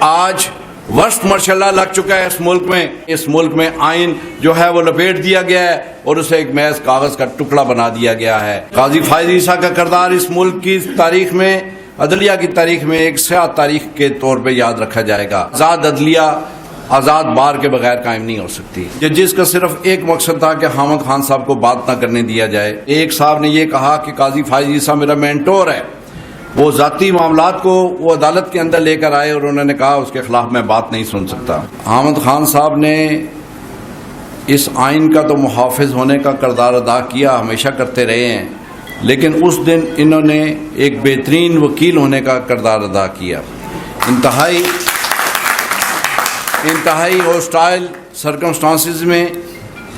آج worst martial law لگ چکا ہے اس ملک میں آئین جو ہے وہ لپیٹ دیا گیا ہے اور اسے ایک محض کاغذ کا ٹکڑا بنا دیا گیا ہے۔ قاضی فائز عیسیٰ کا کردار اس ملک کی تاریخ میں، عدلیہ کی تاریخ میں ایک سیاہ تاریخ کے طور پہ یاد رکھا جائے گا۔ آزاد عدلیہ آزاد بار کے بغیر قائم نہیں ہو سکتی۔ جس کا صرف ایک مقصد تھا کہ حامد خان صاحب کو بات نہ کرنے دیا جائے۔ ایک صاحب نے یہ کہا کہ قاضی فائز عیسیٰ میرا مینٹور ہے، وہ ذاتی معاملات کو وہ عدالت کے اندر لے کر آئے اور انہوں نے کہا اس کے خلاف میں بات نہیں سن سکتا۔ حامد خان صاحب نے اس آئین کا تو محافظ ہونے کا کردار ادا کیا، ہمیشہ کرتے رہے ہیں، لیکن اس دن انہوں نے ایک بہترین وکیل ہونے کا کردار ادا کیا۔ انتہائی ہوسٹائل سرکمسٹانسز میں،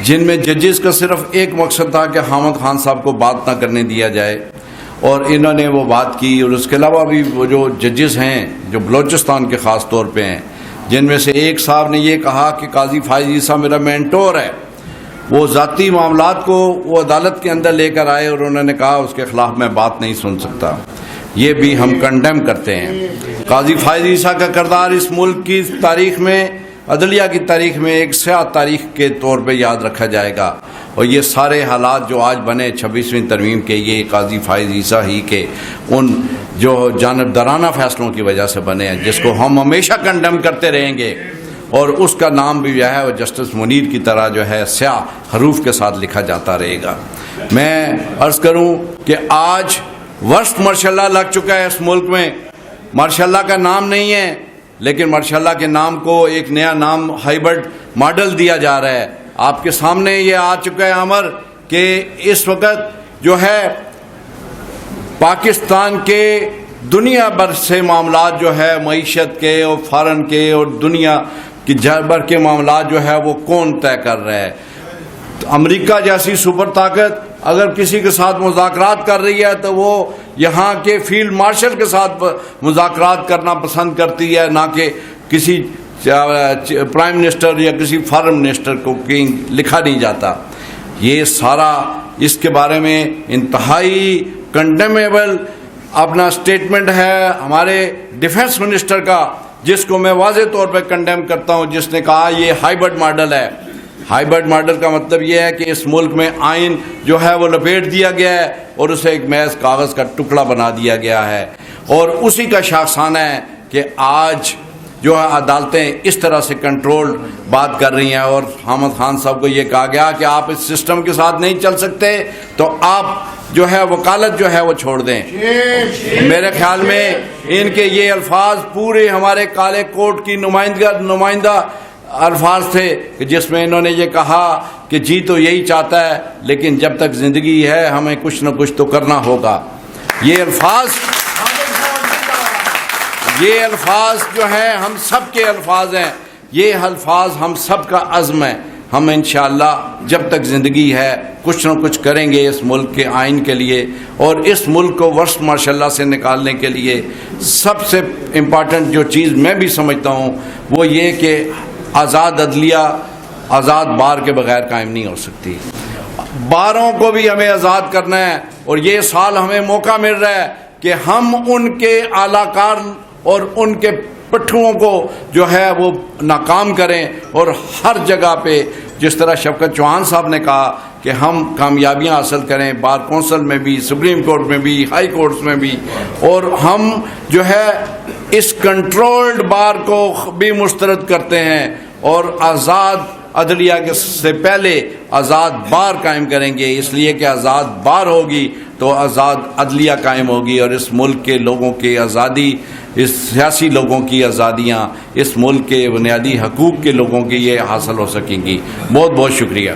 جن میں ججز کا صرف ایک مقصد تھا کہ حامد خان صاحب کو بات نہ کرنے دیا جائے، اور انہوں نے وہ بات کی۔ اور اس کے علاوہ بھی وہ جو ججز ہیں جو بلوچستان کے خاص طور پہ ہیں، جن میں سے ایک صاحب نے یہ کہا کہ قاضی فائز عیسیٰ میرا مینٹور ہے، وہ ذاتی معاملات کو وہ عدالت کے اندر لے کر آئے اور انہوں نے کہا اس کے خلاف میں بات نہیں سن سکتا۔ یہ بھی ہم کنڈیم کرتے ہیں۔ قاضی فائز عیسیٰ کا کردار اس ملک کی تاریخ میں، عدلیہ کی تاریخ میں ایک سیاہ تاریخ کے طور پہ یاد رکھا جائے گا، اور یہ سارے حالات جو آج بنے 26ویں ترمیم کے، یہ قاضی فائز عیسیٰ ہی کے ان جو جانبدارانہ فیصلوں کی وجہ سے بنے ہیں، جس کو ہم ہمیشہ کنڈیم کرتے رہیں گے، اور اس کا نام بھی جو ہے وہ جسٹس منیر کی طرح جو ہے سیاہ حروف کے ساتھ لکھا جاتا رہے گا۔ میں عرض کروں کہ آج ورسٹ مارشل لا لگ چکا ہے اس ملک میں۔ مارشل لا کا نام نہیں ہے، لیکن مارشل لا کے نام کو ایک نیا نام ہائیبرڈ ماڈل دیا جا رہا ہے۔ آپ کے سامنے یہ آ چکا ہے امر کہ اس وقت جو ہے پاکستان کے دنیا بھر سے معاملات جو ہے معیشت کے اور فارن کے اور دنیا کی بھر کے معاملات جو ہے وہ کون طے کر رہا ہے؟ امریکہ جیسی سپر طاقت اگر کسی کے ساتھ مذاکرات کر رہی ہے تو وہ یہاں کے فیلڈ مارشل کے ساتھ مذاکرات کرنا پسند کرتی ہے، نہ کہ کسی پرائم منسٹر یا کسی فارن منسٹر کو لکھا نہیں جاتا۔ یہ سارا اس کے بارے میں انتہائی کنڈیمیبل اپنا سٹیٹمنٹ ہے ہمارے ڈیفنس منسٹر کا، جس کو میں واضح طور پہ کنڈیم کرتا ہوں، جس نے کہا یہ ہائیبرڈ ماڈل ہے۔ ہائیبرڈ ماڈل کا مطلب یہ ہے کہ اس ملک میں آئین جو ہے وہ لپیٹ دیا گیا ہے اور اسے ایک محض کاغذ کا ٹکڑا بنا دیا گیا ہے، اور اسی کا شاخسانہ ہے کہ آج جو ہے عدالتیں اس طرح سے کنٹرول بات کر رہی ہیں، اور حامد خان صاحب کو یہ کہا گیا کہ آپ اس سسٹم کے ساتھ نہیں چل سکتے تو آپ جو ہے وکالت جو ہے وہ چھوڑ دیں۔ میرے خیال میں ان کے یہ الفاظ پورے ہمارے کالے کوٹ کی نمائندہ الفاظ تھے، کہ جس میں انہوں نے یہ کہا کہ جی تو یہی چاہتا ہے، لیکن جب تک زندگی ہے ہمیں کچھ نہ کچھ تو کرنا ہوگا۔ یہ الفاظ جو ہیں ہم سب کے الفاظ ہیں، یہ الفاظ ہم سب کا عزم ہے۔ ہم انشاءاللہ جب تک زندگی ہے کچھ نہ کچھ کریں گے اس ملک کے آئین کے لیے، اور اس ملک کو ورسٹ مارشل لا سے نکالنے کے لیے سب سے امپارٹنٹ جو چیز میں بھی سمجھتا ہوں وہ یہ کہ آزاد عدلیہ آزاد بار کے بغیر قائم نہیں ہو سکتی۔ باروں کو بھی ہمیں آزاد کرنا ہے، اور یہ سال ہمیں موقع مل رہا ہے کہ ہم ان کے اعلی کار اور ان کے پٹھوں کو جو ہے وہ ناکام کریں، اور ہر جگہ پہ جس طرح شفقت چوہان صاحب نے کہا کہ ہم کامیابیاں حاصل کریں، بار کونسل میں بھی، سپریم کورٹ میں بھی، ہائی کورٹس میں بھی، اور ہم جو ہے اس کنٹرولڈ بار کو بھی مسترد کرتے ہیں، اور آزاد عدلیہ کے سے پہلے آزاد بار قائم کریں گے، اس لیے کہ آزاد بار ہوگی تو آزاد عدلیہ قائم ہوگی، اور اس ملک کے لوگوں کی آزادی، اس سیاسی لوگوں کی آزادیاں، اس ملک کے بنیادی حقوق کے لوگوں کی یہ حاصل ہو سکیں گی۔ بہت بہت شکریہ۔